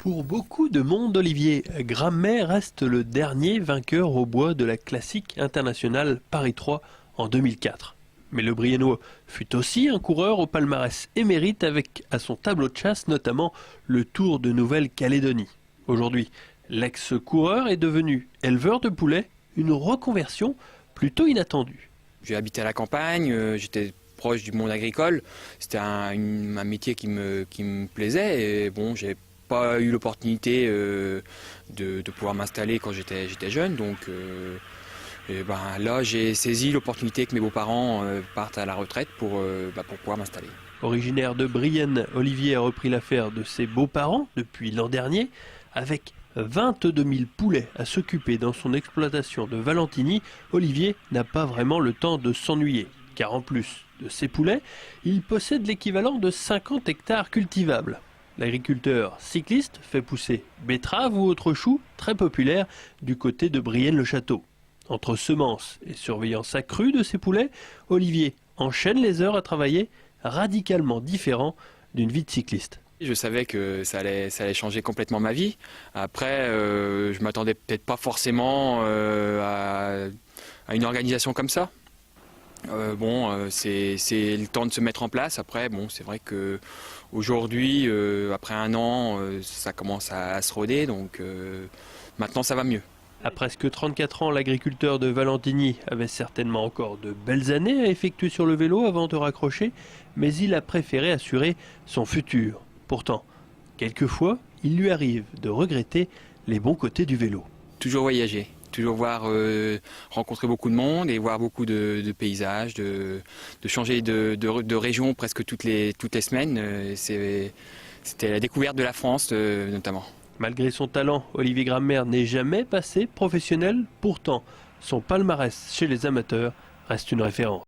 Pour beaucoup de monde, Olivier Grammer reste le dernier vainqueur au bois de la classique internationale Paris 3 en 2004. Mais le Briennois fut aussi un coureur au palmarès émérite avec à son tableau de chasse notamment le Tour de Nouvelle-Calédonie. Aujourd'hui, l'ex-coureur est devenu éleveur de poulets, une reconversion plutôt inattendue. J'ai habité à la campagne, j'étais proche du monde agricole, c'était un métier qui me plaisait et bon, j'ai pas eu l'opportunité de pouvoir m'installer quand j'étais jeune, donc là j'ai saisi l'opportunité que mes beaux-parents partent à la retraite pour pouvoir m'installer. Originaire de Brienne, Olivier a repris l'affaire de ses beaux-parents depuis l'an dernier. Avec 22 000 poulets à s'occuper dans son exploitation de Valentigny, Olivier n'a pas vraiment le temps de s'ennuyer. Car en plus de ses poulets, il possède l'équivalent de 50 hectares cultivables. L'agriculteur cycliste fait pousser betteraves ou autres choux très populaires du côté de Brienne-le-Château. Entre semences et surveillance accrue de ses poulets, Olivier enchaîne les heures à travailler, radicalement différent d'une vie de cycliste. Je savais que ça allait changer complètement ma vie. Après, je m'attendais peut-être pas forcément à une organisation comme ça. C'est le temps de se mettre en place. Après, c'est vrai que aujourd'hui, après un an, ça commence à se roder, donc maintenant ça va mieux. À presque 34 ans, l'agriculteur de Valentigny avait certainement encore de belles années à effectuer sur le vélo avant de raccrocher, mais il a préféré assurer son futur. Pourtant, quelquefois, il lui arrive de regretter les bons côtés du vélo. Toujours voyager. Toujours rencontrer beaucoup de monde et voir beaucoup de paysages, de changer de région presque toutes les semaines. C'était la découverte de la France notamment. Malgré son talent, Olivier Grammer n'est jamais passé professionnel. Pourtant, son palmarès chez les amateurs reste une référence.